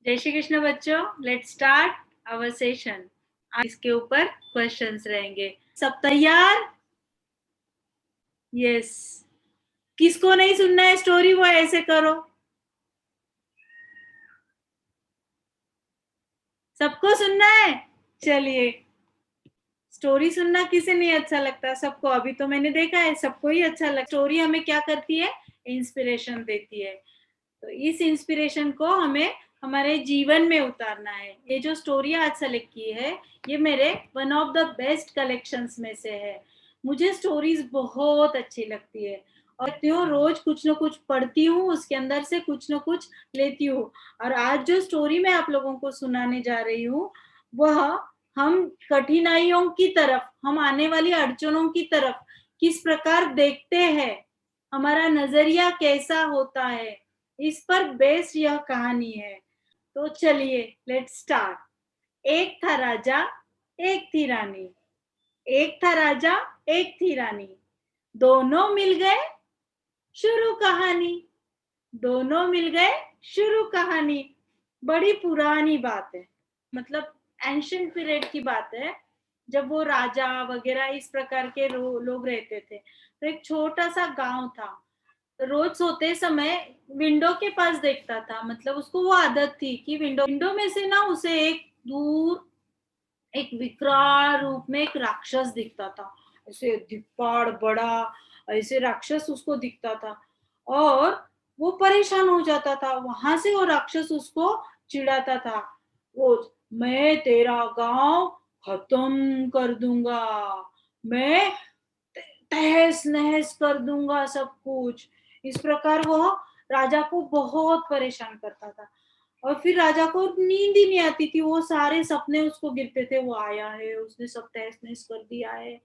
जय श्री कृष्ण बच्चों, let's start our session. आज इसके ऊपर क्वेश्चंस रहेंगे। सब तैयार? यस। किसको नहीं सुनना है स्टोरी वो ऐसे करो। सबको सुनना है। चलिए, स्टोरी सुनना किसे नहीं अच्छा लगता? सबको। अभी तो मैंने देखा है सबको ही अच्छा लगता। स्टोरी हमें क्या करती है? इंस्पिरेशन देती है। तो इस इंस्पिरेशन को हमें हमारे जीवन में उतारना है। ये जो स्टोरी आज सेलेक्ट की है, ये मेरे one of the best collections में से है। मुझे स्टोरीज बहुत अच्छी लगती है और त्यो रोज कुछ ना कुछ पढ़ती हूँ, उसके अंदर से कुछ ना कुछ लेती हूँ। और आज जो स्टोरी मैं आप लोगों को सुनाने जा रही हूँ, वह हम कठिनाइयों की तरफ, हम आने वाली अड़चनों की तरफ किस प्रकार देखते हैं, हमारा नजरिया कैसा होता है, इस पर बेस्ड यह कहानी है। तो चलिए, लेट्स स्टार्ट। एक था राजा, एक थी रानी। एक था राजा, एक थी रानी। दोनों मिल गए, शुरू कहानी। दोनों मिल गए, शुरू कहानी। बड़ी पुरानी बात है, मतलब एंशियंट पीरियड की बात है, जब वो राजा वगैरह इस प्रकार के लोग रहते थे। तो एक छोटा सा गांव था। रोज सोते समय विंडो के पास देखता था, मतलब उसको वो आदत थी कि विंडो विंडो में से ना उसे एक दूर एक विकराल रूप में एक राक्षस दिखता था। ऐसे दिपाड़ बड़ा ऐसे राक्षस उसको दिखता था और वो परेशान हो जाता था। वहां से वो राक्षस उसको चिढ़ाता था रोज, मैं तेरा गांव खत्म कर दूंगा, मैं तहस नहस कर दूंगा सब कुछ। इस प्रकार वो राजा को बहुत परेशान करता था। और फिर राजा को नींद ही नहीं आती थी, वो सारे सपने उसको गिरते थे, वो आया है, उसने सब तहस नहस कर दिया है।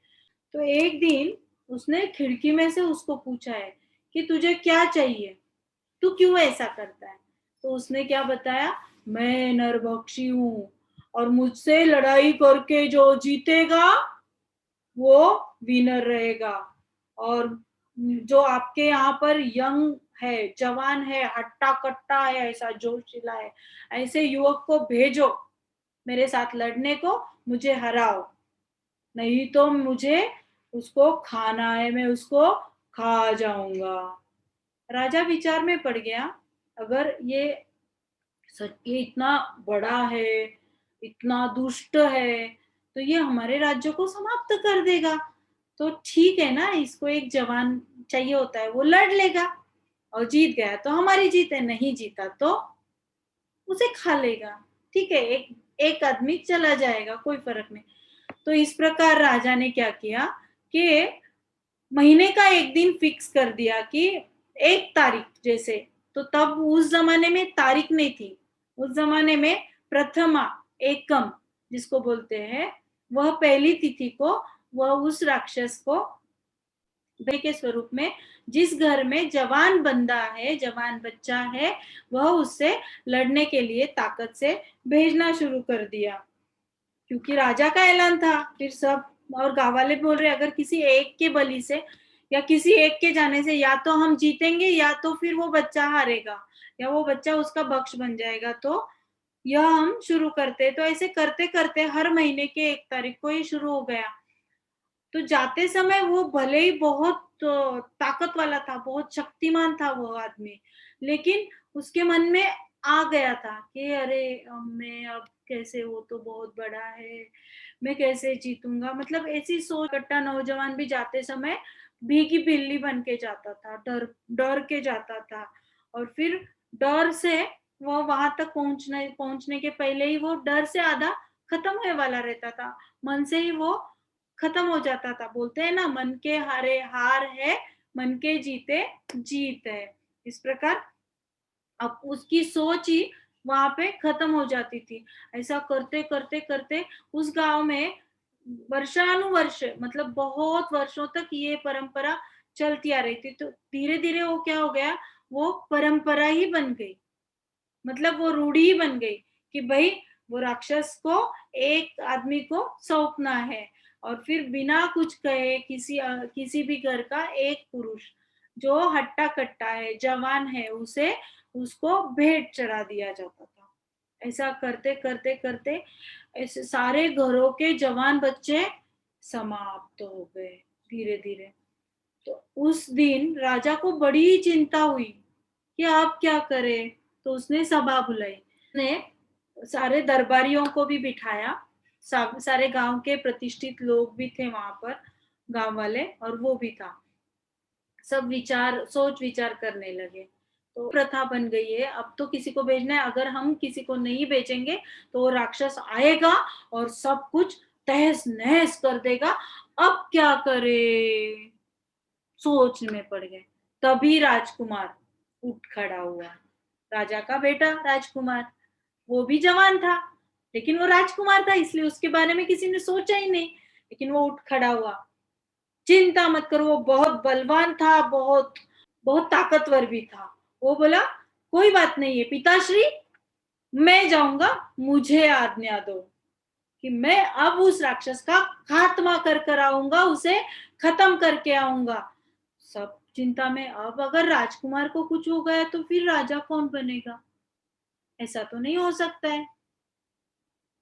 तो एक दिन उसने खिड़की में से उसको पूछा है कि तुझे क्या चाहिए, तू क्यों ऐसा करता है? तो उसने क्या बताया, मैं नरभक्षी हूँ और मुझसे लड़ाई करके जो जीतेगा वो विनर रहेगा। और जो आपके यहाँ पर यंग है, जवान है, हट्टा कट्टा है, ऐसा जोशीला है, ऐसे युवक को भेजो मेरे साथ लड़ने को, मुझे हराओ, नहीं तो मुझे उसको खाना है, मैं उसको खा जाऊंगा। राजा विचार में पड़ गया, अगर ये इतना बड़ा है, इतना दुष्ट है, तो ये हमारे राज्य को समाप्त कर देगा। तो ठीक है ना, इसको एक जवान चाहिए होता है, वो लड़ लेगा और जीत गया तो हमारी जीत है, नहीं जीता तो उसे खा लेगा। ठीक है, एक एक आदमी चला जाएगा, कोई फर्क नहीं। तो इस प्रकार राजा ने क्या किया कि महीने का एक दिन फिक्स कर दिया कि एक तारीख जैसे। तो तब उस जमाने में तारीख नहीं थी, उस जमाने में प्रथमा एकम जिसको बोलते हैं, वह पहली तिथि को वह उस राक्षस को के स्वरूप में, जिस घर में जवान बंदा है, जवान बच्चा है, वह उससे लड़ने के लिए ताकत से भेजना शुरू कर दिया। क्योंकि राजा का ऐलान था, फिर सब और गांव वाले बोल रहे अगर किसी एक के बलि से या किसी एक के जाने से या तो हम जीतेंगे या तो फिर वो बच्चा हारेगा या वो बच्चा उसका भक्ष बन जाएगा, तो यह हम शुरू करते। तो ऐसे करते करते हर महीने के एक तारीख को ये शुरू हो गया। तो जाते समय वो भले ही बहुत ताकत वाला था, बहुत शक्तिमान था वो आदमी, लेकिन उसके मन में आ गया था कि अरे मैं अब कैसे, वो तो बहुत बड़ा है, मैं कैसे जीतूंगा। मतलब ऐसी सोच कट्टा नौजवान भी जाते समय भीगी बिल्ली बन के जाता था, डर डर के जाता था। और फिर डर से वो वहां तक पहुंचने के पहले ही वो डर से आधा खत्म होने वाला रहता था, मन से ही वो खत्म हो जाता था। बोलते हैं ना, मन के हारे हार है, मन के जीते जीत है। इस प्रकार अब उसकी सोच ही वहां पे खत्म हो जाती थी। ऐसा करते करते करते उस गांव में वर्षानुवर्ष, मतलब बहुत वर्षों तक ये परंपरा चलती आ रही थी। तो धीरे धीरे वो क्या हो गया, वो परंपरा ही बन गई, मतलब वो रूढ़ी ही बन गई कि भाई वो राक्षस को एक आदमी को सौंपना है। और फिर बिना कुछ कहे किसी भी घर का एक पुरुष जो हट्टा कट्टा है, जवान है, उसे उसको भेंट चढ़ा दिया जाता था। ऐसा करते करते करते ऐसे सारे घरों के जवान बच्चे समाप्त हो गए धीरे धीरे। तो उस दिन राजा को बड़ी चिंता हुई कि आप क्या करें। तो उसने सभा बुलाई, ने सारे दरबारियों को भी बिठाया, सारे गांव के प्रतिष्ठित लोग भी थे वहां पर, गांव वाले, और वो भी था। सब विचार सोच विचार करने लगे। तो प्रथा बन गई है, अब तो किसी को भेजना है, अगर हम किसी को नहीं भेजेंगे तो वो राक्षस आएगा और सब कुछ तहस नहस कर देगा। अब क्या करे, सोच में पड़ गए। तभी राजकुमार उठ खड़ा हुआ, राजा का बेटा राजकुमार। वो भी जवान था, लेकिन वो राजकुमार था इसलिए उसके बारे में किसी ने सोचा ही नहीं। लेकिन वो उठ खड़ा हुआ, चिंता मत करो, वो बहुत बलवान था, बहुत बहुत ताकतवर भी था। वो बोला, कोई बात नहीं है पिताश्री, मैं जाऊंगा, मुझे आज्ञा दो कि मैं अब उस राक्षस का खात्मा कर कर आऊंगा, उसे खत्म करके आऊंगा। सब चिंता में, अब अगर राजकुमार को कुछ हो गया तो फिर राजा कौन बनेगा, ऐसा तो नहीं हो सकता है।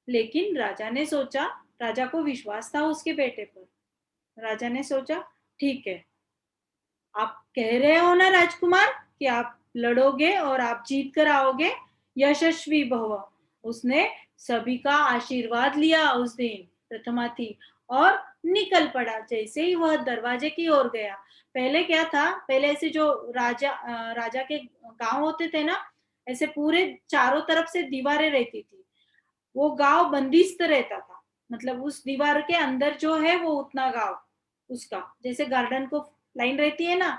लेकिन राजा ने सोचा, राजा को विश्वास था उसके बेटे पर। राजा ने सोचा, ठीक है, आप कह रहे हो ना राजकुमार कि आप लड़ोगे और आप जीत कर आओगे, यशस्वी भव। उसने सभी का आशीर्वाद लिया उस दिन प्रथमाथी, और निकल पड़ा। जैसे ही वह दरवाजे की ओर गया, पहले क्या था, पहले ऐसे जो राजा के गांव होते थे ना, ऐसे पूरे चारों तरफ से दीवारें रहती थी। वो गांव बंदिस्त रहता था, मतलब उस दीवार के अंदर जो है वो उतना गांव उसका, जैसे गार्डन को लाइन रहती है ना,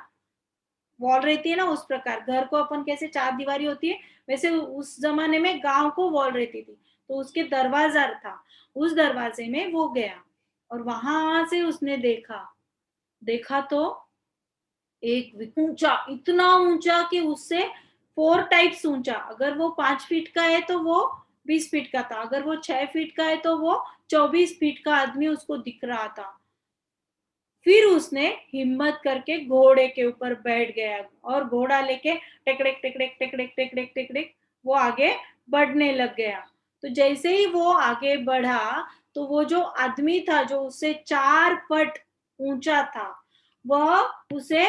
वॉल रहती है ना, उस प्रकार घर को अपन कैसे चार दीवारी होती है, वैसे उस जमाने में गांव को वॉल रहती थी। तो उसके दरवाजा था, उस दरवाजे में वो गया और वहां से उसने देखा, देखा तो एक ऊंचा, इतना ऊंचा कि उससे 4 टाइप्स ऊंचा, अगर वो 5 फीट का है तो वो 20 फीट का था, अगर वो 6 फीट का है तो वो 24 फीट का आदमी उसको दिख रहा था। फिर उसने हिम्मत करके घोड़े के ऊपर बैठ गया और घोड़ा लेके टेकड़ेक टेकड़ेक टेकड़ेक टेकड़ेक टेकड़ेक वो आगे बढ़ने लग गया। तो जैसे ही वो आगे बढ़ा, तो वो जो आदमी था जो उससे 4 फुट ऊंचा था, वह उसे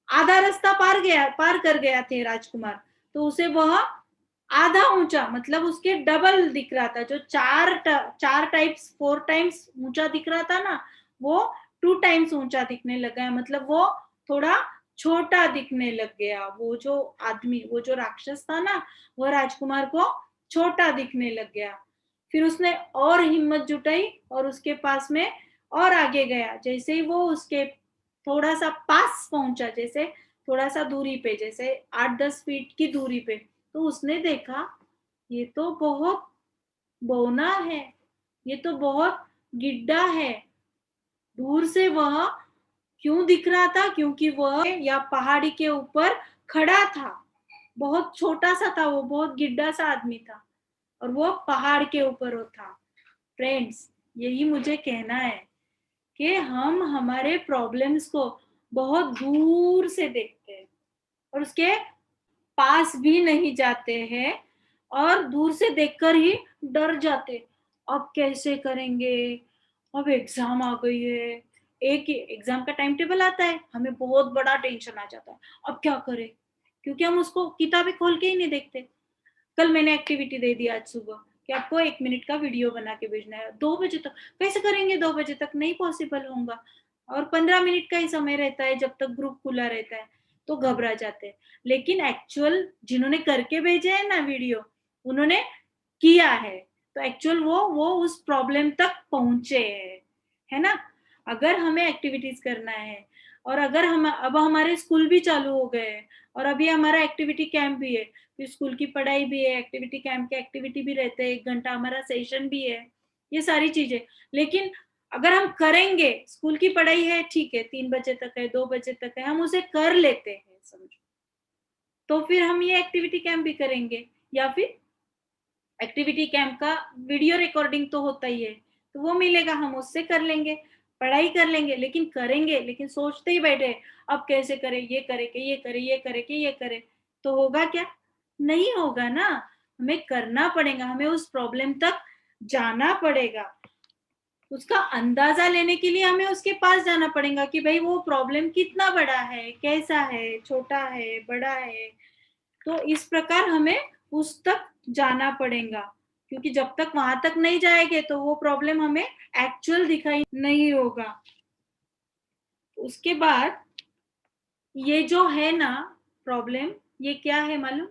आधा रास्ता पार कर गया थे राजकुमार। तो उसे वह आधा ऊंचा, मतलब उसके डबल दिख रहा था। जो 4 टाइम्स 4 टाइम्स ऊंचा दिख रहा था ना, वो 2 टाइम्स ऊंचा दिखने लगा है, मतलब वो थोड़ा छोटा दिखने लग गया। वो जो आदमी, वो जो राक्षस था ना, वो राजकुमार को छोटा दिखने लग गया। फिर उसने और हिम्मत जुटाई और उसके पास में और आगे गया। जैसे ही वो उसके थोड़ा सा पास पहुंचा, जैसे थोड़ा सा दूरी पे, जैसे 8-10 फीट की दूरी पे, तो उसने देखा, ये तो बहुत बौना है, ये तो बहुत गिड्डा है। दूर से वह क्यों दिख रहा था, क्योंकि वह या पहाड़ी के ऊपर खड़ा था। बहुत छोटा सा था वो, बहुत गिड्डा सा आदमी था और वो पहाड़ के ऊपर वो था। फ्रेंड्स, यही मुझे कहना है कि हम हमारे प्रॉब्लम्स को बहुत दूर से देखते हैं और उसके पास भी नहीं जाते हैं, और दूर से देखकर ही डर जाते। अब कैसे करेंगे, अब एग्जाम आ गई है, एक एग्जाम का टाइम टेबल आता है, हमें बहुत बड़ा टेंशन आ जाता है। अब क्या करें, क्योंकि हम उसको किताबें खोल के ही नहीं देखते। कल मैंने एक्टिविटी दे दी आज सुबह कि आपको 1 मिनट का वीडियो बना के भेजना है 2 बजे तक। कैसे करेंगे, 2 बजे तक नहीं पॉसिबल होगा, और 15 मिनट का ही समय रहता है जब तक ग्रुप खुला रहता है। तो घबरा जाते हैं। लेकिन एक्चुअल जिन्होंने करके भेजे हैं ना वीडियो, उन्होंने किया है, तो एक्चुअल वो उस प्रॉब्लम तक पहुंचे हैं, है ना। अगर हमें एक्टिविटीज करना है, और अगर हम अब हमारे स्कूल भी चालू हो गए हैं और अभी हमारा एक्टिविटी कैंप भी है, फिर स्कूल की पढ़ाई भी है, एक्टिविटी कैंप के एक्टिविटी भी रहते हैं, 1 घंटा हमारा सेशन भी है, ये सारी चीजें। लेकिन अगर हम करेंगे, स्कूल की पढ़ाई है ठीक है, 3 बजे तक है, 2 बजे तक है, हम उसे कर लेते हैं समझो, तो फिर हम ये एक्टिविटी कैंप भी करेंगे। या फिर एक्टिविटी कैंप का वीडियो रिकॉर्डिंग तो होता ही है, तो वो मिलेगा, हम उससे कर लेंगे, पढ़ाई कर लेंगे। लेकिन करेंगे, लेकिन सोचते ही बैठे अब कैसे करें, ये करे कि ये करे, ये करे कि ये करे, तो होगा क्या, नहीं होगा ना। हमें करना पड़ेगा, हमें उस प्रॉब्लम तक जाना पड़ेगा, उसका अंदाजा लेने के लिए हमें उसके पास जाना पड़ेगा कि भाई वो प्रॉब्लम कितना बड़ा है, कैसा है, छोटा है, बड़ा है। तो इस प्रकार हमें उस तक जाना पड़ेगा, क्योंकि जब तक वहां तक नहीं जाएंगे तो वो प्रॉब्लम हमें एक्चुअल दिखाई नहीं होगा। उसके बाद ये जो है ना प्रॉब्लम, ये क्या है मालूम?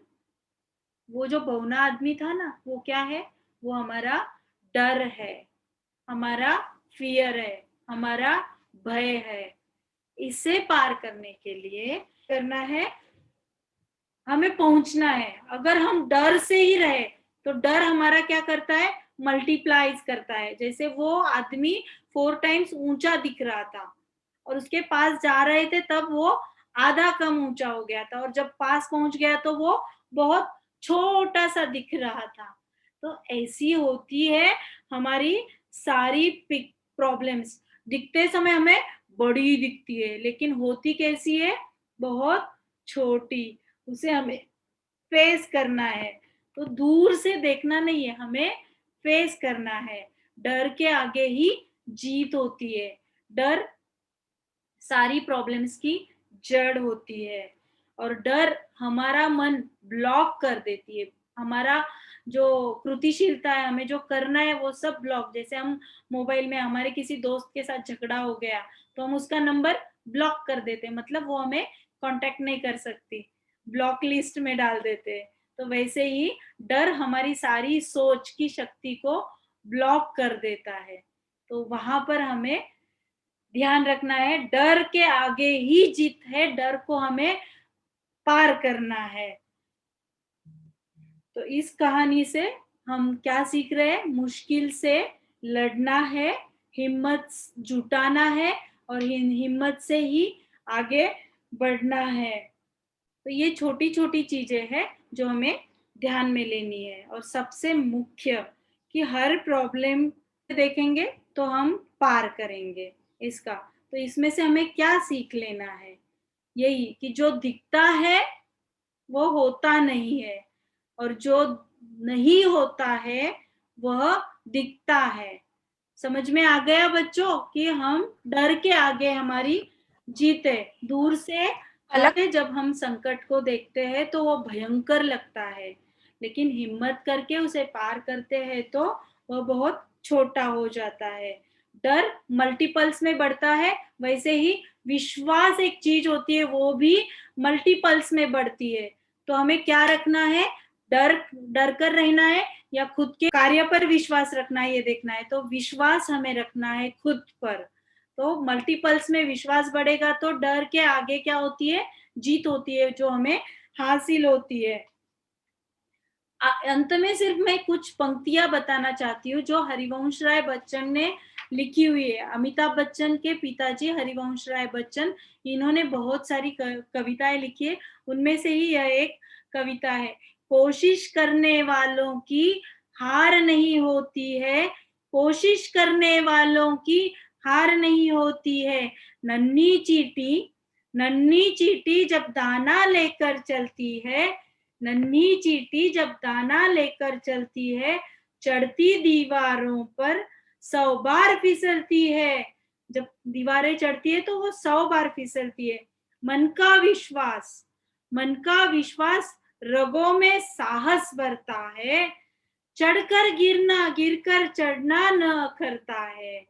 वो जो बौना आदमी था ना, वो क्या है? वो हमारा डर है, हमारा फियर है, हमारा भय है। इसे पार करने के लिए करना है, हमें पहुंचना है। अगर हम डर से ही रहे तो डर हमारा क्या करता है? मल्टीप्लाइज करता है। जैसे वो आदमी 4 टाइम्स ऊंचा दिख रहा था और उसके पास जा रहे थे, तब वो आधा कम ऊंचा हो गया था, और जब पास पहुंच गया तो वो बहुत छोटा सा दिख रहा था। तो ऐसी होती है हमारी सारी प्रॉब्लम्स। दिखते समय हमें बड़ी दिखती है, लेकिन होती कैसी है? बहुत छोटी। उसे हमें फेस करना है। तो दूर से देखना नहीं है, हमें फेस करना है। डर के आगे ही जीत होती है। डर सारी प्रॉब्लम्स की जड़ होती है, और डर हमारा मन ब्लॉक कर देती है। हमारा जो कृतिशीलता है, हमें जो करना है वो सब ब्लॉक। जैसे हम मोबाइल में हमारे किसी दोस्त के साथ झगड़ा हो गया तो हम उसका नंबर ब्लॉक कर देते हैं, मतलब वो हमें कांटेक्ट नहीं कर सकती, ब्लॉक लिस्ट में डाल देते हैं। तो वैसे ही डर हमारी सारी सोच की शक्ति को ब्लॉक कर देता है। तो वहां पर हमें ध्यान रखना है, डर के आगे ही जीत है, डर को हमें पार करना है। तो इस कहानी से हम क्या सीख रहे हैं? मुश्किल से लड़ना है, हिम्मत जुटाना है, और हिम्मत से ही आगे बढ़ना है। तो ये छोटी छोटी चीजें हैं जो हमें ध्यान में लेनी है। और सबसे मुख्य कि हर प्रॉब्लम देखेंगे तो हम पार करेंगे इसका। तो इसमें से हमें क्या सीख लेना है? यही कि जो दिखता है वो होता नहीं है, और जो नहीं होता है वह दिखता है। समझ में आ गया बच्चों कि हम डर के आगे हमारी जीत है। दूर से हालांकि जब हम संकट को देखते हैं तो वो भयंकर लगता है, लेकिन हिम्मत करके उसे पार करते हैं तो वह बहुत छोटा हो जाता है। डर मल्टीपल्स में बढ़ता है, वैसे ही विश्वास एक चीज होती है, वो भी मल्टीपल्स में बढ़ती है। तो हमें क्या रखना है? डर डर कर रहना है या खुद के कार्य पर विश्वास रखना है, ये देखना है। तो विश्वास हमें रखना है खुद पर। तो मल्टीपल्स में विश्वास बढ़ेगा तो डर के आगे क्या होती है? जीत होती है, जो हमें हासिल होती है। अंत में सिर्फ मैं कुछ पंक्तियां बताना चाहती हूँ जो हरिवंश राय बच्चन ने लिखी हुई है। अमिताभ बच्चन के पिताजी हरिवंश राय बच्चन, इन्होंने बहुत सारी कविताएं लिखी है, उनमें से ही यह एक कविता है। कोशिश करने वालों की हार नहीं होती है, कोशिश करने वालों की हार नहीं होती है। नन्ही चींटी, नन्ही चींटी जब दाना लेकर चलती है, नन्ही चींटी जब दाना लेकर चलती है, चढ़ती दीवारों पर 100 बार फिसलती है। जब दीवारें चढ़ती है तो वो 100 बार फिसलती है। मन का विश्वास, मन का विश्वास रगों में साहस भरता है। चढ़कर गिरना, गिरकर चढ़ना न करता है।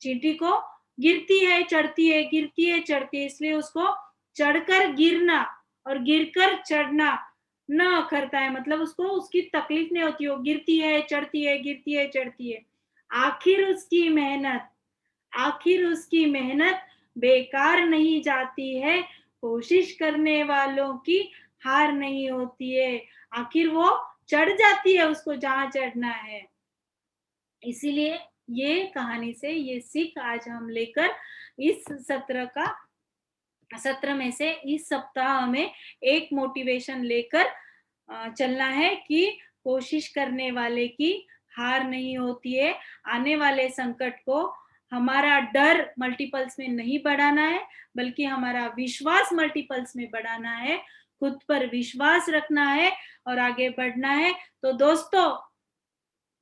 चींटी को गिरती है, चढ़ती है, गिरती है, चढ़ती है, इसलिए उसको चढ़कर गिरना और गिरकर चढ़ना न करता है, मतलब उसको उसकी तकलीफ नहीं होती, वो गिरती है, चढ़ती है, गिरती है, चढ़ती है। आखिर उसकी मेहनत, आखिर उसकी मेहनत बेकार नहीं जाती है, कोशिश करने वालों की हार नहीं होती है। आखिर वो चढ़ जाती है उसको जहां चढ़ना है। इसीलिए ये कहानी से ये सीख आज हम लेकर इस सत्र में से इस सप्ताह में एक मोटिवेशन लेकर चलना है कि कोशिश करने वाले की हार नहीं होती है। आने वाले संकट को हमारा डर मल्टीपल्स में नहीं बढ़ाना है, बल्कि हमारा विश्वास मल्टीपल्स में बढ़ाना है। खुद पर विश्वास रखना है और आगे बढ़ना है। तो दोस्तों,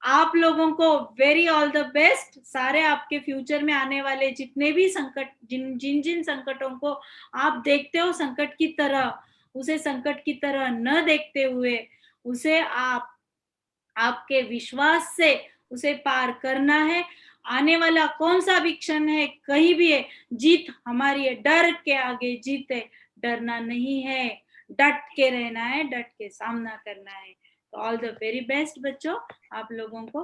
आप लोगों को वेरी ऑल द बेस्ट। सारे आपके फ्यूचर में आने वाले जितने भी संकट, जिन जिन जिन संकटों को आप देखते हो संकट की तरह, उसे संकट की तरह न देखते हुए उसे आपके विश्वास से उसे पार करना है। आने वाला कौन सा भी क्षण है, कहीं भी है, जीत हमारी है। डर के आगे जीत है, डरना नहीं है, डट के रहना है, डट के सामना करना है। तो ऑल द वेरी बेस्ट बच्चों आप लोगों को।